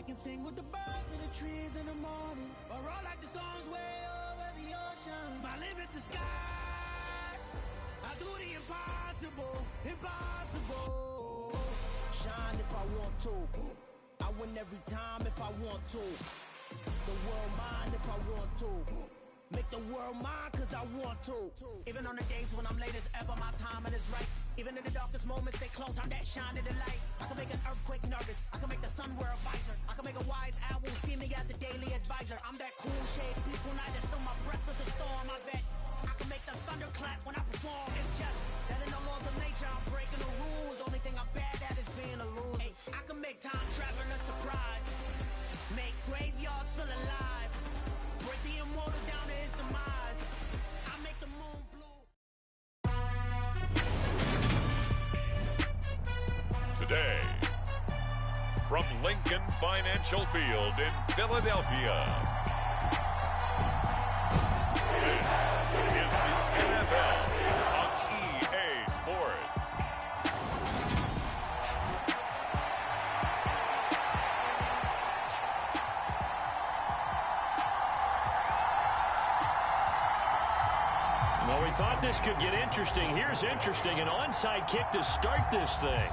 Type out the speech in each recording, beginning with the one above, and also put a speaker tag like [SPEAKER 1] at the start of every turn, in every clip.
[SPEAKER 1] can sing with the birds and the trees in the morning, or roll like the storms way over the ocean. My limit's the sky. I do the impossible, impossible. Shine if I want to. I win every time if I want to. The world mine if I want to. Make the world mine cause I want to. Even on the days when I'm late as ever, my timing is right. Even in the darkest moments, they close, I'm that shine of the light. I can make an earthquake nervous, I can make the sun wear a visor. I can make a wise owl see me as a daily advisor. I'm that cool shade, peaceful night that still my breath is a storm. I bet I can make the thunder clap when I perform. It's just that in the laws of nature, I'm breaking the rules. Only thing I'm bad at is being a loser. Hey, I can make time travel a surprise. Make graveyards feel alive. Break the immortal down to his demise. I make the moon blue.
[SPEAKER 2] Today, from Lincoln Financial Field in Philadelphia, this is the NFL on EA Sports.
[SPEAKER 3] Well, we thought this could get interesting. Here's interesting, an onside kick to start this thing.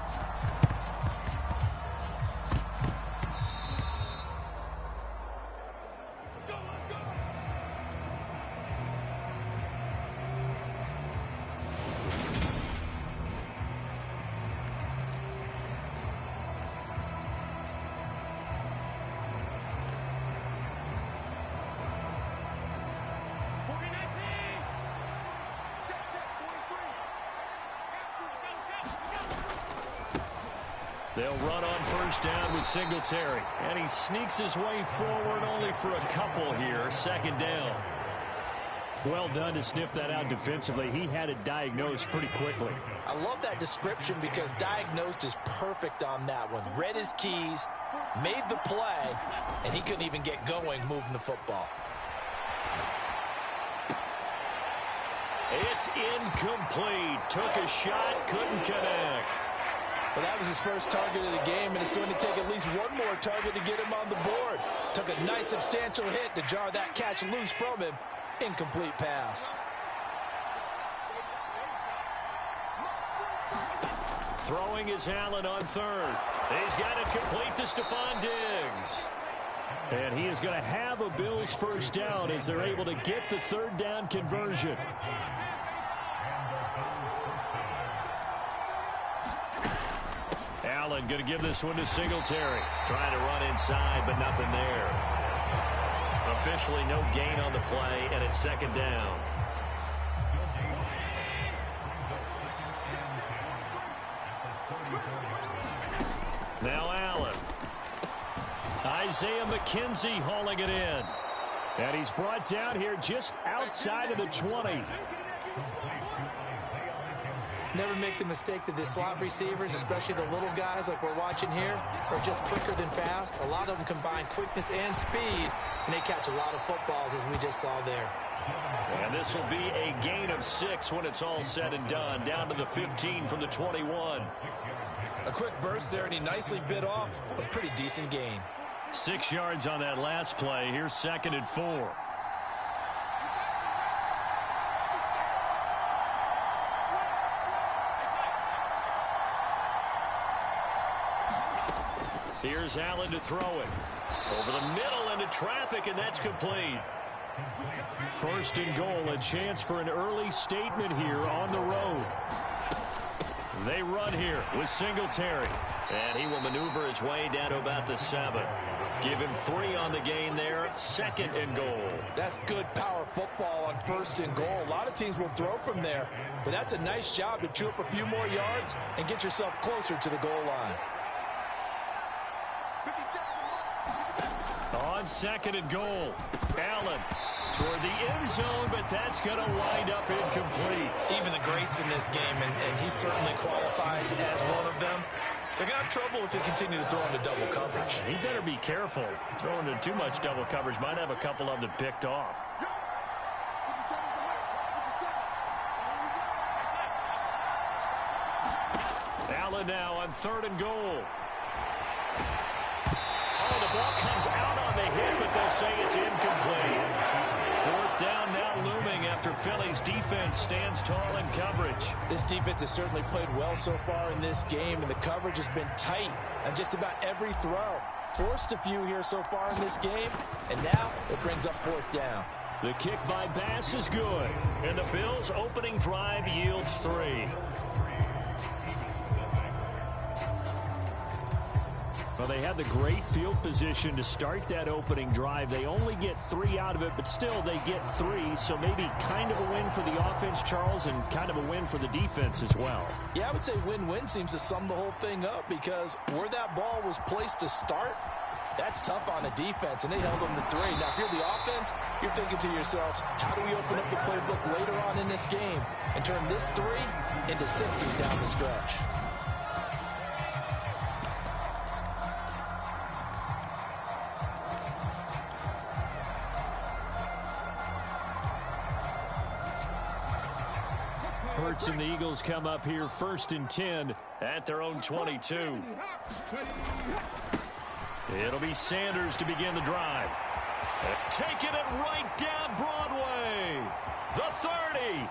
[SPEAKER 3] They'll run on first down with Singletary. And he sneaks his way forward only for a couple here. Second down. Well done to sniff that out defensively. He had it diagnosed pretty quickly.
[SPEAKER 4] I love that description because diagnosed is perfect on that one. Read his keys, made the play, and he couldn't even get going moving the football.
[SPEAKER 3] It's incomplete. Took a shot, couldn't connect.
[SPEAKER 4] Well, that was his first target of the game, and it's going to take at least one more target to get him on the board. Took a nice substantial hit to jar that catch loose from him. Incomplete pass.
[SPEAKER 3] Throwing is Allen on third. He's got it complete to Stephon Diggs. And he is going to have a Bills first down as they're able to get the third down conversion. Allen going to give this one to Singletary. Trying to run inside, but nothing there. Officially no gain on the play, and it's second down. Now Allen. Isaiah McKenzie hauling it in. And he's brought down here just outside of the 20.
[SPEAKER 4] Never make the mistake that the slot receivers, especially the little guys like we're watching here, are just quicker than fast. A lot of them combine quickness and speed, and they catch a lot of footballs, as we just saw there.
[SPEAKER 3] And this will be a gain of 6 when it's all said and done. Down to the 15 from the 21.
[SPEAKER 4] A quick burst there, and he nicely bit off a pretty decent gain.
[SPEAKER 3] 6 yards on that last play. Here's 2nd and 4. Here's Allen to throw it. Over the middle into traffic, and that's complete. 1st and goal, a chance for an early statement here on the road. They run here with Singletary. And he will maneuver his way down to about the 7. Give him 3 on the gain there. 2nd and goal.
[SPEAKER 4] That's good power football on 1st and goal. A lot of teams will throw from there, but that's a nice job to chew up a few more yards and get yourself closer to the goal line.
[SPEAKER 3] On 2nd and goal, Allen toward the end zone, but that's going to wind up incomplete.
[SPEAKER 4] Even the greats in this game, and he certainly qualifies as one of them, they're going to have trouble if they continue to throw into double coverage.
[SPEAKER 3] He better be careful. Throwing into too much double coverage might have a couple of them picked off. Allen now on 3rd and goal. Oh, the ball say it's incomplete. Fourth down now looming after Philly's defense stands tall in coverage.
[SPEAKER 4] This defense has certainly played well so far in this game, and the coverage has been tight on just about every throw. Forced a few here so far in this game, and now it brings up fourth down.
[SPEAKER 3] The kick by Bass is good, and the Bills' opening drive yields 3. Well, they had the great field position to start that opening drive. They only get 3 out of it, but still they get 3, so maybe kind of a win for the offense, Charles, and kind of a win for the defense as well.
[SPEAKER 4] Yeah, I would say win-win seems to sum the whole thing up, because where that ball was placed to start, that's tough on the defense, and they held them to 3. Now, if you're the offense, you're thinking to yourselves, how do we open up the playbook later on in this game and turn this 3 into 6s down the stretch?
[SPEAKER 3] Hurts and the Eagles come up here 1st and 10 at their own 22. It'll be Sanders to begin the drive. Taking it right down Broadway. The 30.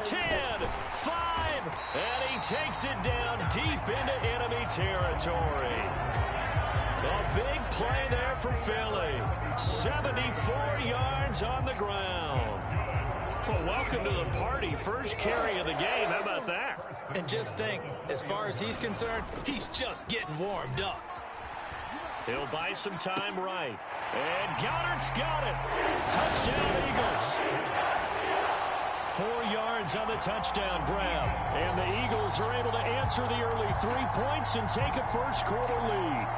[SPEAKER 3] 10, 5, and he takes it down deep into enemy territory. A big play there for Philly. 74 yards on the ground. Well, welcome to the party. First carry of the game. How about that?
[SPEAKER 4] And just think, as far as he's concerned, he's just getting warmed up.
[SPEAKER 3] He'll buy some time right. And Goddard's got it. Touchdown, Eagles. 4 yards on the touchdown grab. And the Eagles are able to answer the early 3 points and take a first-quarter lead.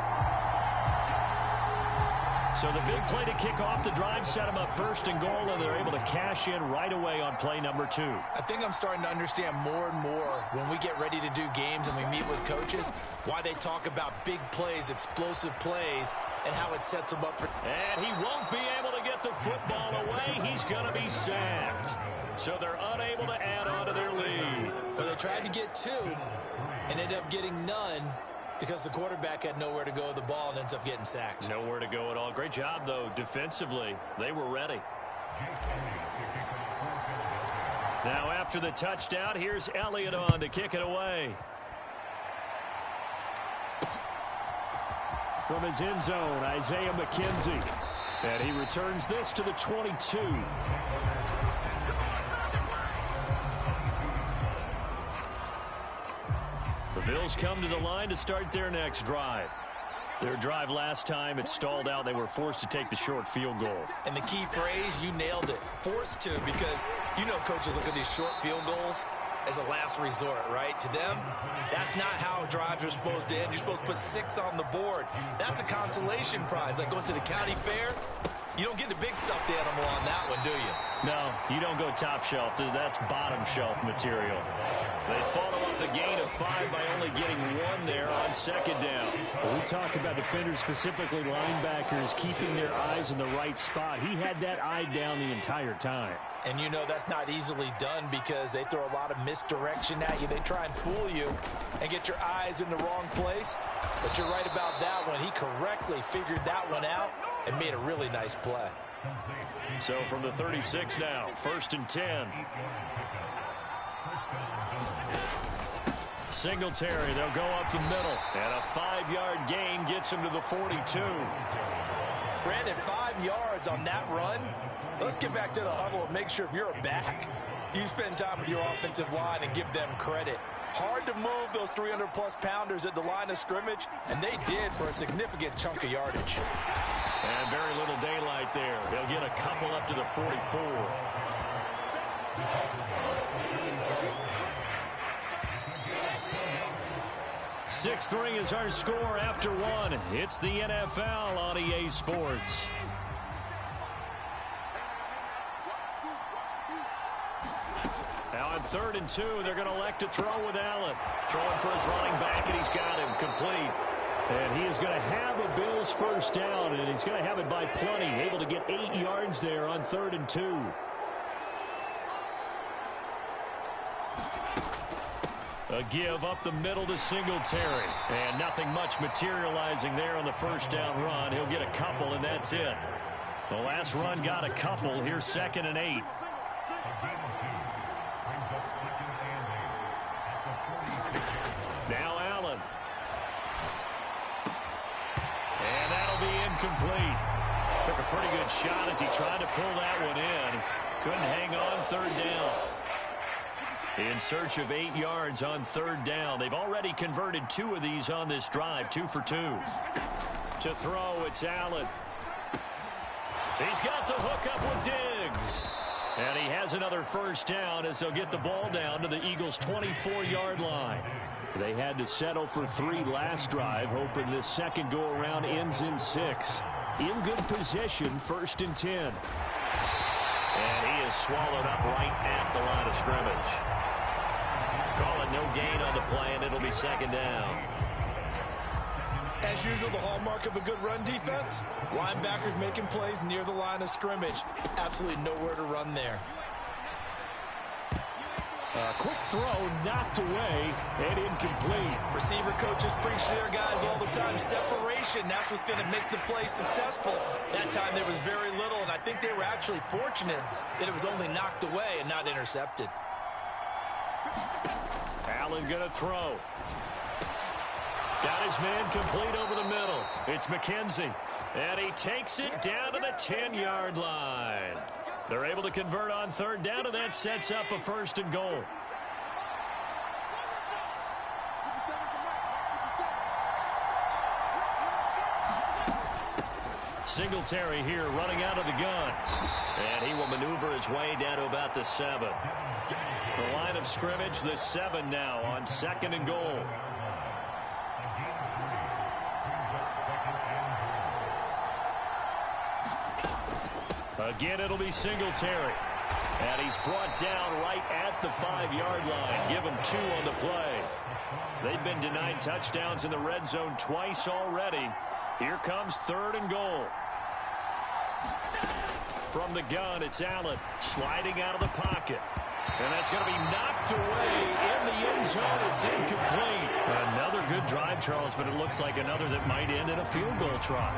[SPEAKER 3] So the big play to kick off the drive set them up 1st and goal, and they're able to cash in right away on play number 2.
[SPEAKER 4] I think I'm starting to understand more and more when we get ready to do games and we meet with coaches why they talk about big plays, explosive plays, and how it sets them up for...
[SPEAKER 3] And he won't be able to get the football away. He's going to be sacked. So they're unable to add on to their lead.
[SPEAKER 4] Well, they tried to get 2 and ended up getting none, because the quarterback had nowhere to go with the ball and ends up getting sacked.
[SPEAKER 3] Nowhere to go at all. Great job, though, defensively. They were ready. Now, after the touchdown, here's Elliott on to kick it away. From his end zone, Isaiah McKenzie. And he returns this to the 22. The Bills come to the line to start their next drive. Their drive last time, it stalled out. They were forced to take the short field goal.
[SPEAKER 4] And the key phrase, you nailed it, forced to, because you know coaches look at these short field goals as a last resort, right? To them, that's not how drives are supposed to end. You're supposed to put 6 on the board. That's a consolation prize. Like going to the county fair, you don't get the big stuffed animal on that one, do you?
[SPEAKER 3] No, you don't go top shelf. That's bottom shelf material. They follow up the gain of 5 by only getting 1 there on 2nd down. Well, we talk about defenders, specifically linebackers, keeping their eyes in the right spot. He had that eye down the entire time.
[SPEAKER 4] And you know that's not easily done, because they throw a lot of misdirection at you. They try and fool you and get your eyes in the wrong place. But you're right about that one. He correctly figured that one out and made a really nice play.
[SPEAKER 3] So from the 36 now, 1st and 10. Singletary, they'll go up the middle. And a 5-yard gain gets him to the 42.
[SPEAKER 4] Brandon, 5 yards on that run. Let's get back to the huddle and make sure if you're a back, you spend time with your offensive line and give them credit. Hard to move those 300-plus pounders at the line of scrimmage, and they did for a significant chunk of yardage.
[SPEAKER 3] And very little daylight there. He'll get a couple up to the 44. Sixth ring is our score after 1. It's the NFL on EA Sports. Now on 3rd and 2, they're going to elect to throw with Allen. Throwing for his running back, and he's got him complete. And he is going to have a Bills first down, and he's going to have it by plenty. Able to get 8 yards there on 3rd and 2. A give up the middle to Singletary. And nothing much materializing there on the first down run. He'll get a couple, and that's it. The last run got a couple. Here's 2nd and 8. Now Allen. And that'll be incomplete. Took a pretty good shot as he tried to pull that one in. Couldn't hang on 3rd down. In search of 8 yards on 3rd down. They've already converted 2 of these on this drive, 2 for 2. To throw, it's Allen. He's got the hook up with Diggs. And he has another first down as they'll get the ball down to the Eagles' 24-yard line. They had to settle for 3 last drive, hoping this second go-around ends in 6. In good position, 1st and 10. And he is swallowed up right at the line of scrimmage. Call it no gain on the play, and it'll be 2nd down.
[SPEAKER 4] As usual, the hallmark of a good run defense, linebackers making plays near the line of scrimmage. Absolutely nowhere to run there.
[SPEAKER 3] A quick throw knocked away and incomplete.
[SPEAKER 4] Receiver coaches preach to their guys all the time. Separation, that's what's going to make the play successful. That time there was very little, and I think they were actually fortunate that it was only knocked away and not intercepted.
[SPEAKER 3] Allen going to throw. Got his man complete over the middle. It's McKenzie. And he takes it down to the 10-yard line. They're able to convert on 3rd down, and that sets up a 1st and goal. Singletary here running out of the gun. And he will maneuver his way down to about the 7. The line of scrimmage, the 7 now on 2nd and goal. Again, it'll be Singletary. And he's brought down right at the 5-yard line. Give him 2 on the play. They've been denied touchdowns in the red zone twice already. Here comes 3rd and goal. From the gun, it's Allen sliding out of the pocket. And that's going to be knocked away in the end zone. It's incomplete. Another good drive, Charles, but it looks like another that might end in a field goal try.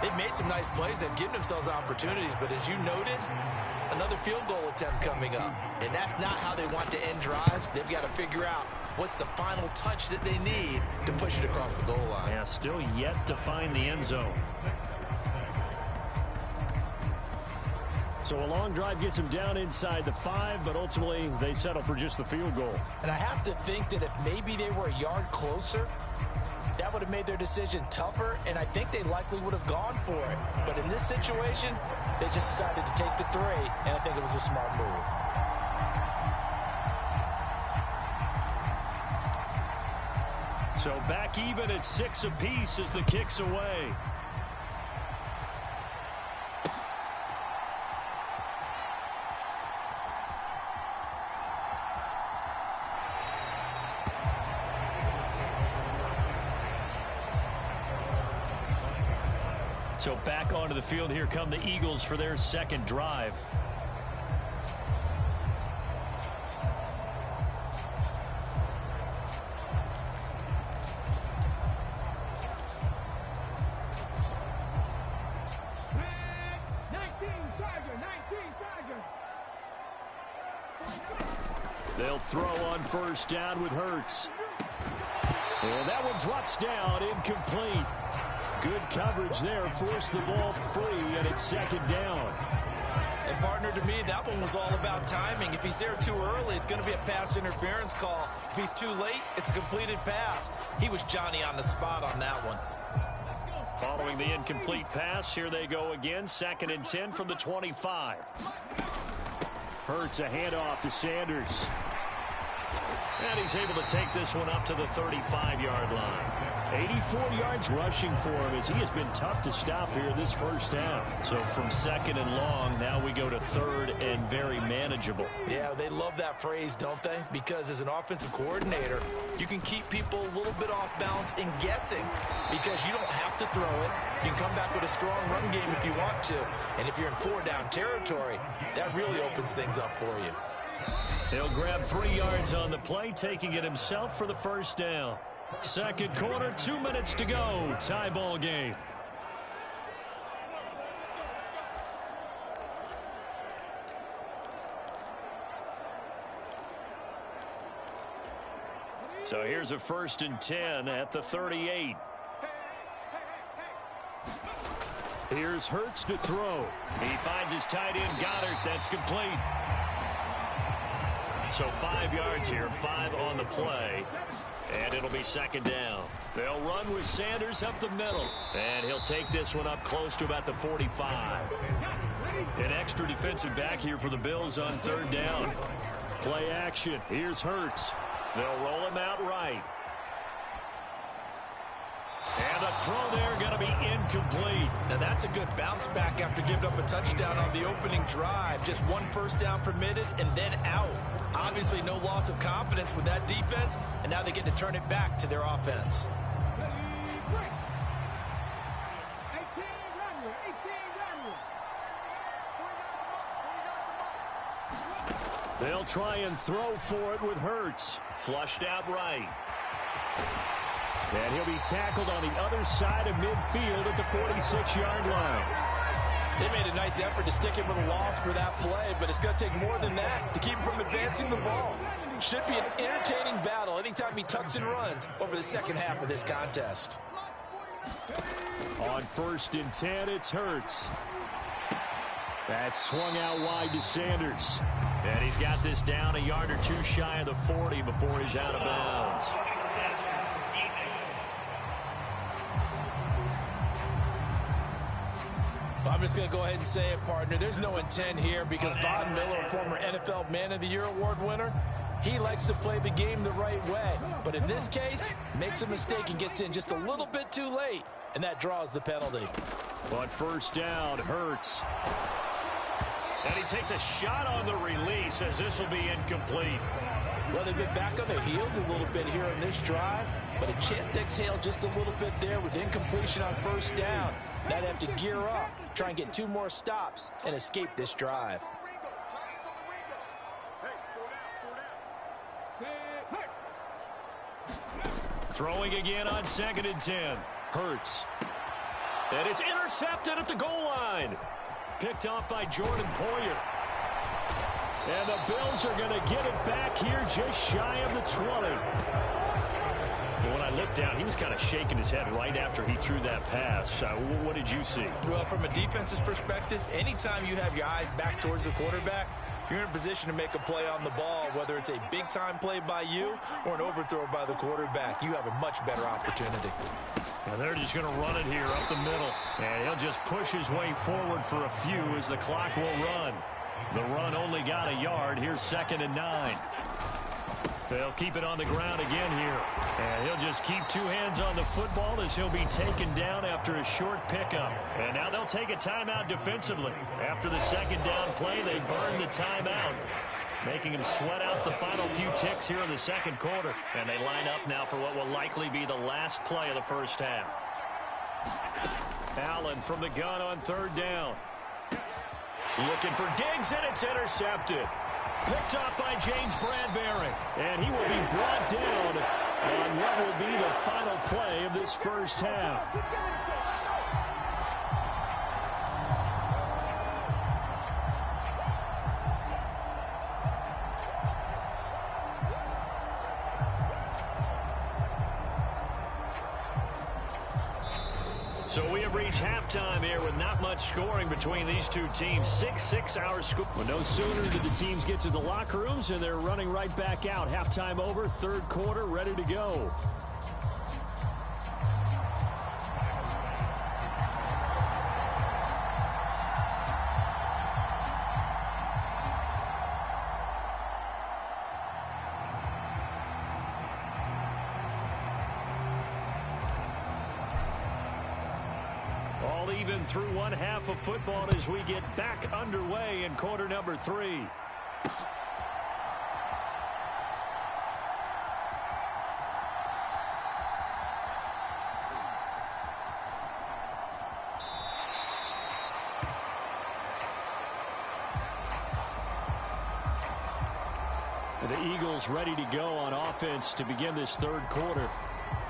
[SPEAKER 4] They've made some nice plays. They've given themselves opportunities, but as you noted, another field goal attempt coming up. And that's not how they want to end drives. They've got to figure out what's the final touch that they need to push it across the goal line.
[SPEAKER 3] Yeah, still yet to find the end zone. So a long drive gets them down inside the 5, but ultimately they settle for just the field goal.
[SPEAKER 4] And I have to think that if maybe they were a yard closer, that would have made their decision tougher, and I think they likely would have gone for it. But in this situation, they just decided to take the 3, and I think it was a smart move.
[SPEAKER 3] So back even at 6 apiece as the kick's away. So back onto the field, here come the Eagles for their 2nd drive. They'll throw on 1st down with Hurts. And that one drops down, incomplete. Good coverage there, forced the ball free, and it's 2nd down.
[SPEAKER 4] And partner, to me, that one was all about timing. If he's there too early, it's going to be a pass interference call. If he's too late, it's a completed pass. He was Johnny on the spot on that one.
[SPEAKER 3] Following the incomplete pass, here they go again, 2nd and 10 from the 25. Hurts a handoff to Sanders. And he's able to take this one up to the 35-yard line. 84 yards rushing for him as he has been tough to stop here this first half. So from 2nd and long, now we go to 3rd and very manageable.
[SPEAKER 4] Yeah, they love that phrase, don't they? Because as an offensive coordinator, you can keep people a little bit off balance and guessing because you don't have to throw it. You can come back with a strong run game if you want to. And if you're in 4-down territory, that really opens things up for you.
[SPEAKER 3] He'll grab 3 yards on the play, taking it himself for the first down. Second quarter, 2 minutes to go. Tie ball game. So here's a 1st and 10 at the 38. Here's Hurts to throw. He finds his tight end, Goddard. That's complete. So 5 yards here, 5 on the play. And it'll be second down. They'll run with Sanders up the middle. And he'll take this one up close to about the 45. An extra defensive back here for the Bills on 3rd down. Play action. Here's Hurts. They'll roll him out right. And the throw there going to be incomplete.
[SPEAKER 4] Now that's a good bounce back after giving up a touchdown on the opening drive. Just 1 first down permitted and then out. Obviously no loss of confidence with that defense, and now they get to turn it back to their offense.
[SPEAKER 3] They'll try and throw for it with Hurts. Flushed out right. And he'll be tackled on the other side of midfield at the 46-yard line.
[SPEAKER 4] They made a nice effort to stick him with a loss for that play, but it's going to take more than that to keep him from advancing the ball. Should be an entertaining battle anytime he tucks and runs over the second half of this contest.
[SPEAKER 3] On 1st and 10, it's Hurts. That's swung out wide to Sanders. And he's got this down a yard or 2 shy of the 40 before he's out of bounds.
[SPEAKER 4] I'm just going to go ahead and say it, partner. There's no intent here because Von Miller, former NFL Man of the Year award winner, he likes to play the game the right way. But in this case, makes a mistake and gets in just a little bit too late, and that draws the penalty.
[SPEAKER 3] But 1st down, Hurts. And he takes a shot on the release as this will be incomplete.
[SPEAKER 4] Well, they've been back on their heels a little bit here in this drive, but a chance to exhale just a little bit there with incompletion on 1st down. Now they have to gear up, try and get 2 more stops, and escape this drive.
[SPEAKER 3] Throwing again on 2nd and 10. Hurts. And it's intercepted at the goal line. Picked off by Jordan Poyer. And the Bills are going to get it back here just shy of the 20. When I looked down, he was kind of shaking his head right after he threw that pass. What did you see?
[SPEAKER 4] Well, from a defense's perspective, anytime you have your eyes back towards the quarterback, you're in a position to make a play on the ball, whether it's a big-time play by you or an overthrow by the quarterback. You have a much better opportunity.
[SPEAKER 3] And they're just going to run it here up the middle. And he'll just push his way forward for a few as the clock will run. The run only got a yard. Here's 2nd and 9. They'll keep it on the ground again here. And he'll just keep 2 hands on the football as he'll be taken down after a short pickup. And now they'll take a timeout defensively. After the 2nd down play, they burn the timeout, making him sweat out the final few ticks here in the 2nd quarter. And they line up now for what will likely be the last play of the 1st half. Allen from the gun on 3rd down. Looking for Diggs, and it's intercepted. Picked up by James Bradbury. And he will be brought down on what will be the final play of this 1st half. So we have reached halftime here with not much scoring between these two teams. 6-6-hour score. Well, no sooner did the teams get to the locker rooms, and they're running right back out. Halftime over, 3rd quarter, ready to go. All even through 1 half of football as we get back underway in quarter number 3. The Eagles ready to go on offense to begin this third quarter.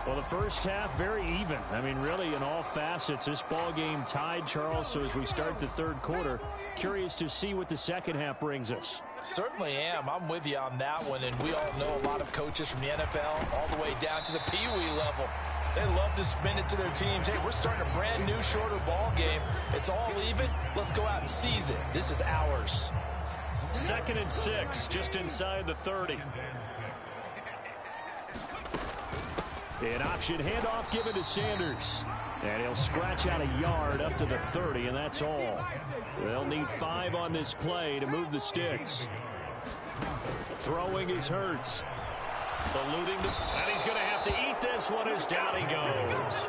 [SPEAKER 3] Well, the first half, very even. I mean, really, in all facets, this ball game tied, Charles. So as we start the third quarter, curious to see what the second half brings us.
[SPEAKER 4] Certainly am. I'm with you on that one. And we all know a lot of coaches from the NFL all the way down to the Pee-wee level. They love to spin it to their teams. Hey, we're starting a brand new, shorter ball game. It's all even. Let's go out and seize it. This is ours.
[SPEAKER 3] 2nd and 6, just inside the 30. An option handoff given to Sanders. And he'll scratch out a yard up to the 30, and that's all. They'll need 5 on this play to move the sticks. Throwing is Hurts. Eluding and he's going to have to eat this one as down he goes.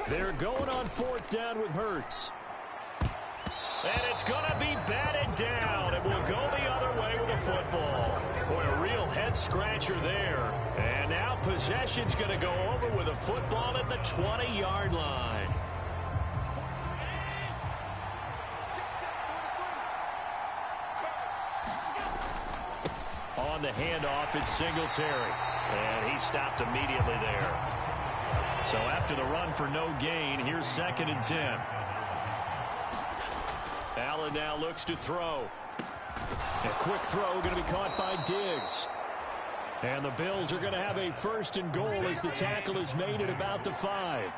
[SPEAKER 3] They're going on 4th down with Hurts. And it's going to be batted down. It will go the other way with a football. Boy, a real head-scratcher there. And now possession's going to go over with a football at the 20-yard line. On the handoff, it's Singletary. And he stopped immediately there. So after the run for no gain, here's 2nd and 10. Allen now looks to throw. A quick throw going to be caught by Diggs. And the Bills are going to have a 1st and goal as the tackle is made at about the 5.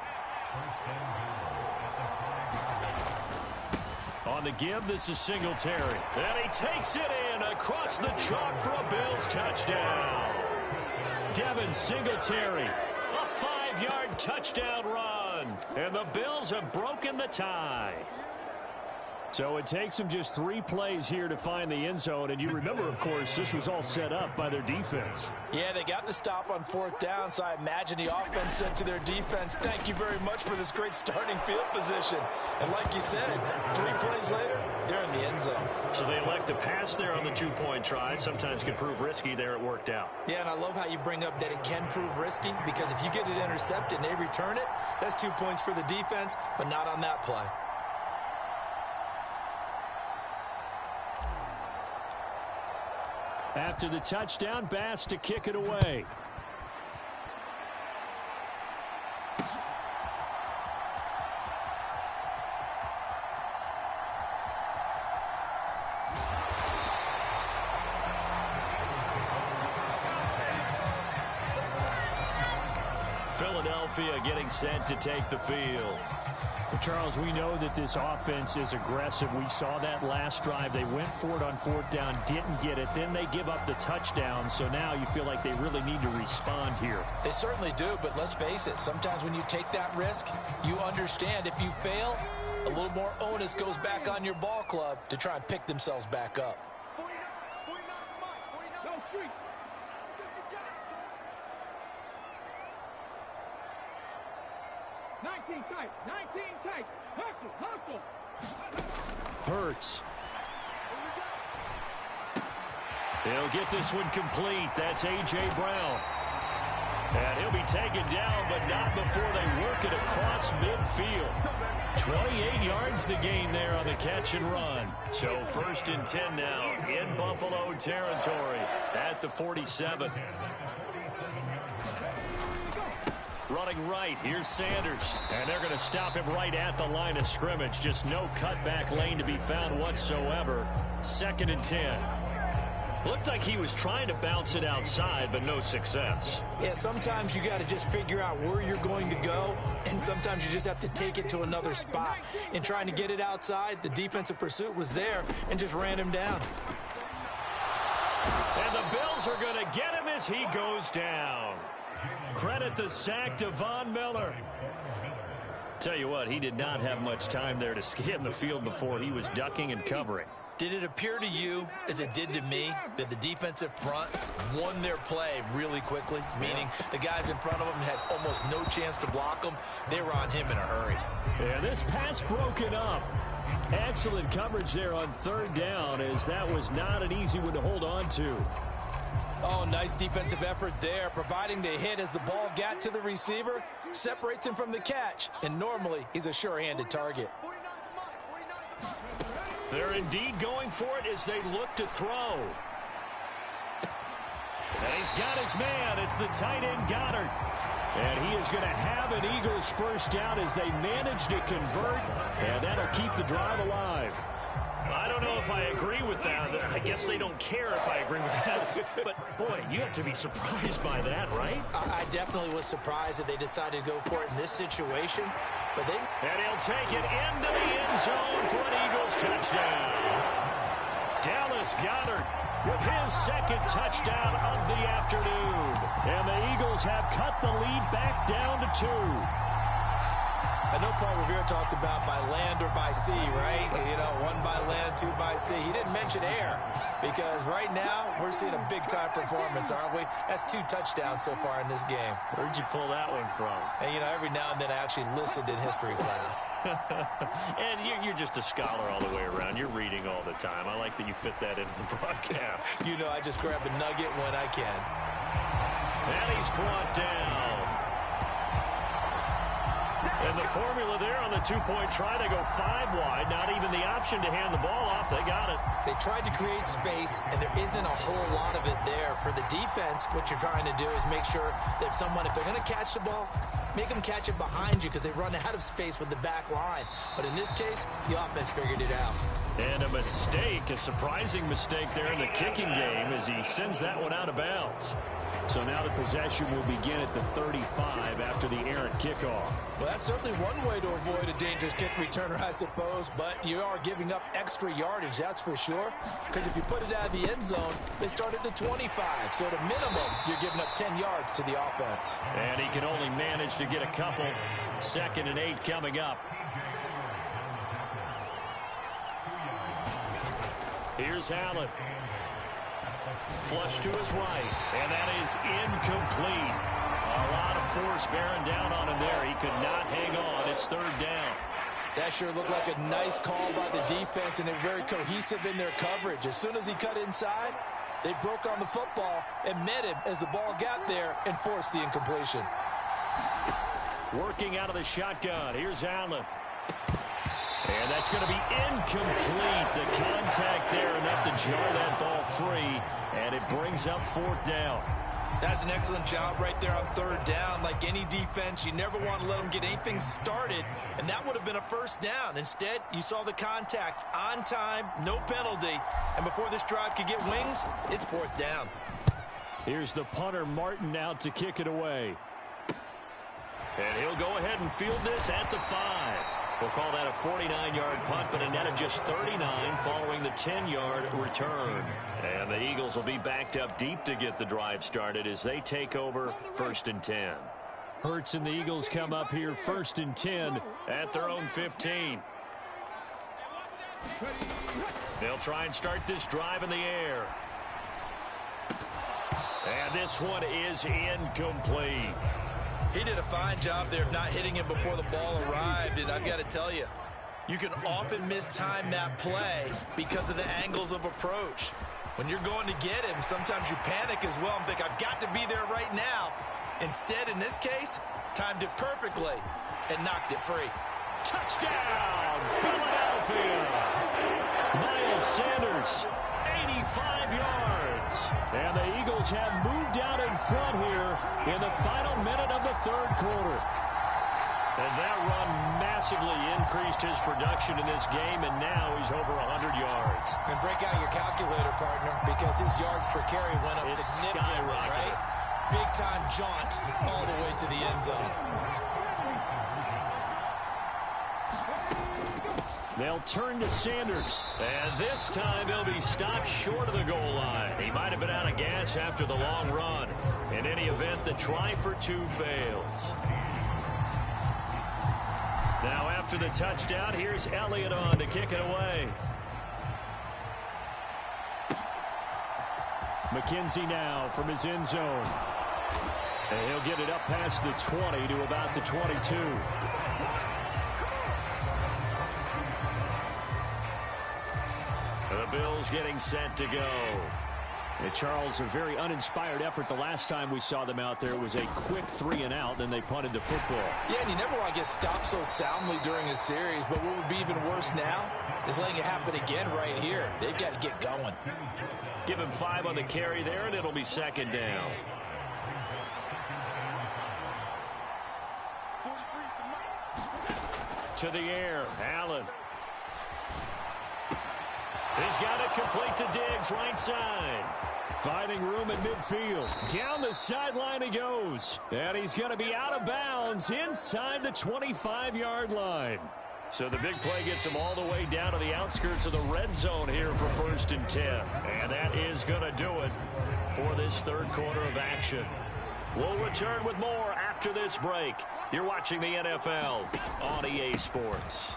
[SPEAKER 3] On the give, this is Singletary. And he takes it in across the chalk for a Bills touchdown. Devin Singletary, a 5-yard touchdown run. And the Bills have broken the tie. So it takes them just 3 plays here to find the end zone. And you remember, of course, this was all set up by their defense.
[SPEAKER 4] Yeah, they got the stop on 4th down, so I imagine the offense said to their defense, thank you very much for this great starting field position. And like you said, 3 plays later, they're in the end zone.
[SPEAKER 3] So they elect to pass there on the 2-point try. Sometimes can prove risky. There it worked out.
[SPEAKER 4] Yeah, and I love how you bring up that it can prove risky, because if you get it intercepted and they return it, that's 2 points for the defense, but not on that play.
[SPEAKER 3] After the touchdown, Bass to kick it away. Philadelphia getting set to take the field. Well, Charles, we know that this offense is aggressive. We saw that last drive. They went for it on 4th down, didn't get it. Then they give up the touchdown. So now you feel like they really need to respond here.
[SPEAKER 4] They certainly do, but let's face it. Sometimes when you take that risk, you understand if you fail, a little more onus goes back on your ball club to try and pick themselves back up.
[SPEAKER 5] 19 tight, 19 tight. Hustle.
[SPEAKER 3] Hurts. He'll get this one complete. That's A.J. Brown. And he'll be taken down, but not before they work it across midfield. 28 yards the gain there on the catch and run. So 1st and 10 now in Buffalo territory at the 47. Running right, here's Sanders. And they're going to stop him right at the line of scrimmage. Just no cutback lane to be found whatsoever. 2nd and 10. Looked like he was trying to bounce it outside, but no success.
[SPEAKER 4] Yeah, sometimes you got to just figure out where you're going to go, and sometimes you just have to take it to another spot. In trying to get it outside, the defensive pursuit was there and just ran him down.
[SPEAKER 3] And the Bills are going to get him as he goes down. Credit the sack to Von Miller. Tell you what, he did not have much time there to scan the field before he was ducking and covering.
[SPEAKER 4] Did it appear to you, as it did to me, that the defensive front won their play really quickly? Meaning the guys in front of them had almost no chance to block them. They were on him in a hurry.
[SPEAKER 3] Yeah, this pass broken up. Excellent coverage there on 3rd down, as that was not an easy one to hold on to.
[SPEAKER 4] Oh, nice defensive effort there, providing the hit as the ball got to the receiver, separates him from the catch, and normally he's a sure-handed target.
[SPEAKER 3] They're indeed going for it as they look to throw. And he's got his man. It's the tight end, Goddard. And he is going to have an Eagles first down as they manage to convert, and that'll keep the drive alive. I don't know if I agree with that. I guess they don't care if I agree with that. But, boy, you have to be surprised by that, right?
[SPEAKER 4] I definitely was surprised that they decided to go for it in this situation. But they...
[SPEAKER 3] And he'll take it into the end zone for an Eagles touchdown. Dallas Goedert with his second touchdown of the afternoon. And the Eagles have cut the lead back down to 2.
[SPEAKER 4] I know Paul Revere talked about by land or by sea, right? You know, 1 by land, 2 by sea. He didn't mention air because right now we're seeing a big-time performance, aren't we? That's 2 touchdowns so far in this game.
[SPEAKER 3] Where'd you pull that one from?
[SPEAKER 4] And, you know, every now and then I actually listened in history class.
[SPEAKER 3] And you're just a scholar all the way around. You're reading all the time. I like that you fit that into the broadcast.
[SPEAKER 4] You know, I just grab a nugget when I can.
[SPEAKER 3] And he's brought down. And the formula there on the 2-point try, they go 5 wide. Not even the option to hand the ball off. They got it.
[SPEAKER 4] They tried to create space, and there isn't a whole lot of it there. For the defense, what you're trying to do is make sure that if they're going to catch the ball, make them catch it behind you because they run out of space with the back line. But in this case, the offense figured it out.
[SPEAKER 3] And a mistake, a surprising mistake there in the kicking game as he sends that one out of bounds. So now the possession will begin at the 35 after the errant kickoff.
[SPEAKER 4] Well, that's certainly one way to avoid a dangerous kick returner, I suppose, but you are giving up extra yardage, that's for sure, because if you put it out of the end zone, they start at the 25, so at a minimum, you're giving up 10 yards to the offense.
[SPEAKER 3] And he can only manage to get a couple. 2nd and 8 coming up. Here's Allen. Flush to his right, and that is incomplete. A lot of force bearing down on him there. He could not hang on. It's 3rd down.
[SPEAKER 4] That sure looked like a nice call by the defense, and they're very cohesive in their coverage. As soon as he cut inside, they broke on the football and met him as the ball got there and forced the incompletion.
[SPEAKER 3] Working out of the shotgun. Here's Allen. And that's going to be incomplete. The contact there enough to jar that ball free, and it brings up 4th down.
[SPEAKER 4] That's an excellent job right there on 3rd down. Like any defense, you never want to let them get anything started, and that would have been a 1st down. Instead, you saw the contact on time, no penalty, and before this drive could get wings, it's 4th down.
[SPEAKER 3] Here's the punter, Martin, out to kick it away. And he'll go ahead and field this at the 5. We'll call that a 49-yard punt, but a net of just 39 following the 10-yard return. And the Eagles will be backed up deep to get the drive started as they take over 1st and 10. Hurts and the Eagles come up here 1st and 10 at their own 15. They'll try and start this drive in the air. And this one is incomplete.
[SPEAKER 4] He did a fine job there of not hitting him before the ball arrived, and I've got to tell you, you can often mistime that play because of the angles of approach. When you're going to get him, sometimes you panic as well and think, I've got to be there right now. Instead, in this case, timed it perfectly and knocked it free.
[SPEAKER 3] Touchdown, Philadelphia! Miles Sanders, 85 yards. And the Eagles have moved out in front here in the final minute of the 3rd quarter. And that run massively increased his production in this game, and now he's over 100 yards.
[SPEAKER 4] And break out your calculator, partner, because his yards per carry went up significantly, right? Big-time jaunt all the way to the end zone.
[SPEAKER 3] They'll turn to Sanders, and this time he'll be stopped short of the goal line. He might have been out of gas after the long run. In any event, the try for 2 fails. Now after the touchdown, here's Elliott on to kick it away. McKenzie now from his end zone. And he'll get it up past the 20 to about the 22. The Bills getting set to go. And Charles, a very uninspired effort the last time we saw them out there. It was a quick 3-and-out, then they punted the football.
[SPEAKER 4] Yeah, and you never want to get stopped so soundly during a series, but what would be even worse now is letting it happen again right here. They've got to get going.
[SPEAKER 3] Give him 5 on the carry there, and it'll be second down. To the air, Allen. He's got it complete to Diggs, right side. Finding room at midfield. Down the sideline he goes. And he's going to be out of bounds inside the 25-yard line. So the big play gets him all the way down to the outskirts of the red zone here for 1st and 10. And that is going to do it for this third quarter of action. We'll return with more after this break. You're watching the NFL on EA Sports.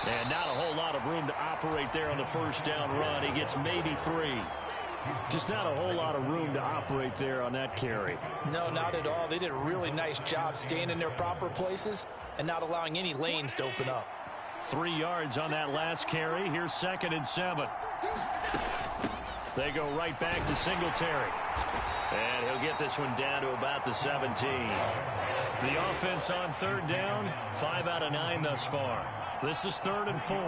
[SPEAKER 3] And not a whole lot of room to operate there on the first down run. He gets maybe 3. Just not a whole lot of room to operate there on that carry.
[SPEAKER 4] No, not at all. They did a really nice job staying in their proper places and not allowing any lanes to open up.
[SPEAKER 3] 3 yards on that last carry. Here's 2nd and 7. They go right back to Singletary. And he'll get this one down to about the 17. The offense on 3rd down, 5 out of 9 thus far. This is 3rd and 4.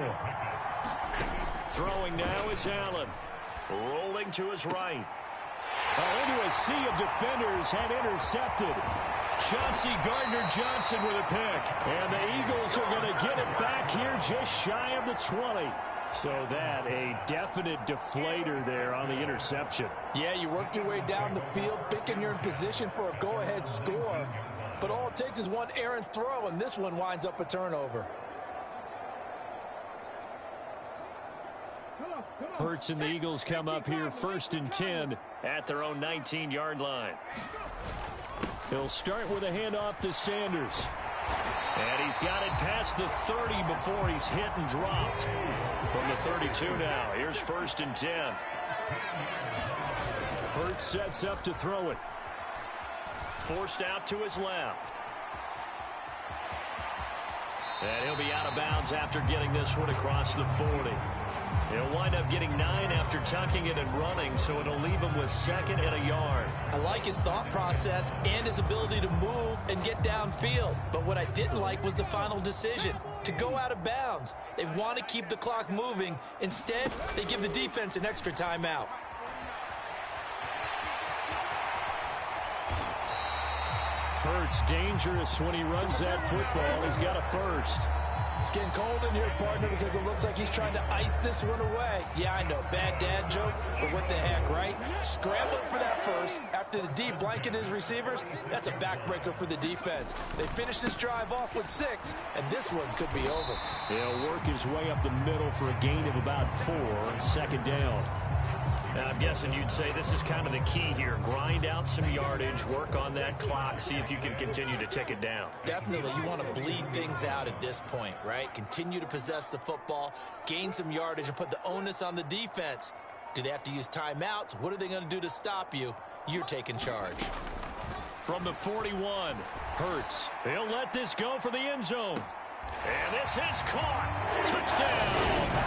[SPEAKER 3] Throwing now is Allen. Rolling to his right. Into a sea of defenders and intercepted. Chauncey Gardner-Johnson with a pick. And the Eagles are going to get it back here just shy of the 20. So that a definite deflator there on the interception.
[SPEAKER 4] Yeah, you work your way down the field, thinking you're in position for a go-ahead score. But all it takes is one errant throw, and this one winds up a turnover.
[SPEAKER 3] Hurts and the Eagles come up here 1st and 10 at their own 19-yard line. He'll start with a handoff to Sanders. And he's got it past the 30 before he's hit and dropped. From the 32 now, here's 1st and 10. Hurts sets up to throw it. Forced out to his left. And he'll be out of bounds after getting this one across the 40. He'll wind up getting 9 after tucking it and running, so it'll leave him with 2nd and a yard.
[SPEAKER 4] I like his thought process and his ability to move and get downfield. But what I didn't like was the final decision, to go out of bounds. They want to keep the clock moving. Instead, they give the defense an extra timeout.
[SPEAKER 3] Hurts dangerous when he runs that football. He's got a first.
[SPEAKER 4] It's getting cold in here, partner, because it looks like he's trying to ice this one away. Yeah, I know, bad dad joke, but what the heck, right? Scrambling for that first after the D blanket his receivers, that's a backbreaker for the defense. They finish this drive off with 6, and this one could be over.
[SPEAKER 3] He'll work his way up the middle for a gain of about 4, 2nd down. Now, I'm guessing you'd say this is kind of the key here. Grind out some yardage, work on that clock, see if you can continue to tick it down.
[SPEAKER 4] Definitely. You want to bleed things out at this point, right? Continue to possess the football, gain some yardage, and put the onus on the defense. Do they have to use timeouts? What are they going to do to stop you? You're taking charge.
[SPEAKER 3] From the 41, Hurts. He'll let this go for the end zone. And this is caught. Touchdown,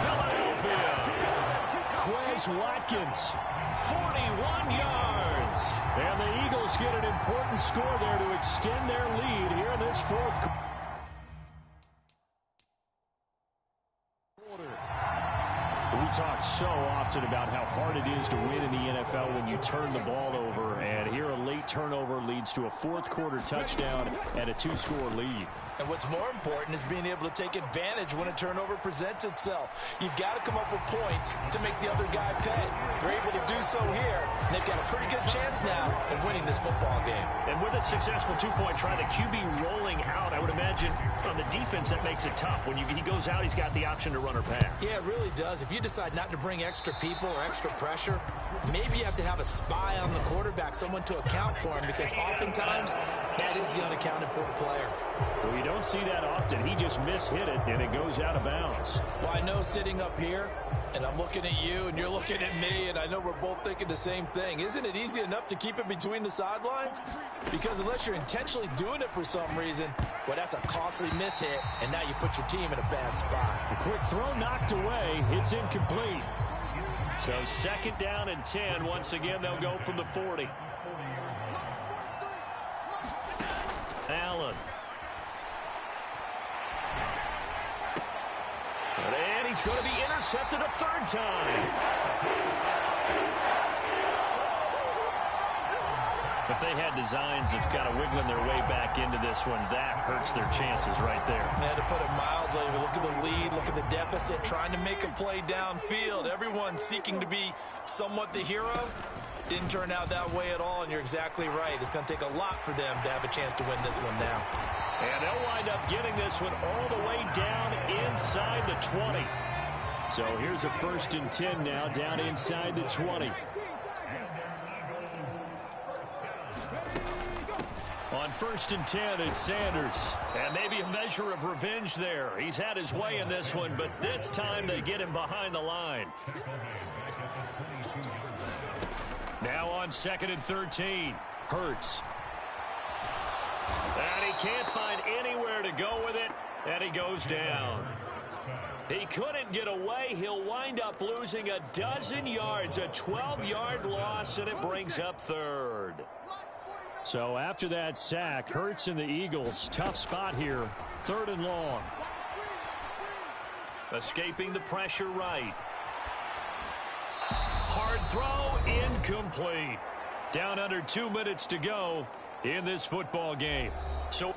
[SPEAKER 3] Philadelphia. Quez Watkins, 41 yards. And the Eagles get an important score there to extend their lead here in this 4th quarter. We talk so often about how hard it is to win in the NFL when you turn the ball over. And here a late turnover leads to a 4th quarter touchdown and a 2-score lead.
[SPEAKER 4] And what's more important is being able to take advantage when a turnover presents itself. You've got to come up with points to make the other guy pay. They're able to do so here, and they've got a pretty good chance now of winning this football game.
[SPEAKER 3] And with a successful 2-point try, the QB rolling out, I would imagine on the defense that makes it tough. When he goes out, he's got the option to run or pass.
[SPEAKER 4] Yeah, it really does. If you decide not to bring extra people or extra pressure, maybe you have to have a spy on the quarterback, someone to account for him, because oftentimes that is the unaccounted for player.
[SPEAKER 3] Well, you don't see that often. He just mishit it, and it goes out of bounds.
[SPEAKER 4] Well, I know sitting up here, and I'm looking at you, and you're looking at me, and I know we're both thinking the same thing. Isn't it easy enough to keep it between the sidelines? Because unless you're intentionally doing it for some reason, well, that's a costly mishit, and now you put your team in a bad spot.
[SPEAKER 3] A quick throw knocked away. It's incomplete. So 2nd down and 10. Once again, they'll go from the 40. Allen. And he's going to be intercepted a 3rd time. If they had designs of kind of wiggling their way back into this one, that hurts their chances right there.
[SPEAKER 4] Yeah, to put it mildly, look at the lead, look at the deficit, trying to make a play downfield. Everyone seeking to be somewhat the hero. Didn't turn out that way at all, and you're exactly right. It's going to take a lot for them to have a chance to win this one now.
[SPEAKER 3] And they'll wind up getting this one all the way down inside the 20. So here's a 1st and 10 now, down inside the 20. On 1st and 10, it's Sanders. And maybe a measure of revenge there. He's had his way in this one, but this time they get him behind the line. Now on 2nd and 13, Hurts. And he can't find anywhere to go with it, and he goes down. He couldn't get away. He'll wind up losing a dozen yards, a 12-yard loss, and it brings up 3rd. So after that sack, Hurts and the Eagles, tough spot here, 3rd and long. Escaping the pressure right. Hard throw, incomplete. Down under 2 minutes to go in this football game. So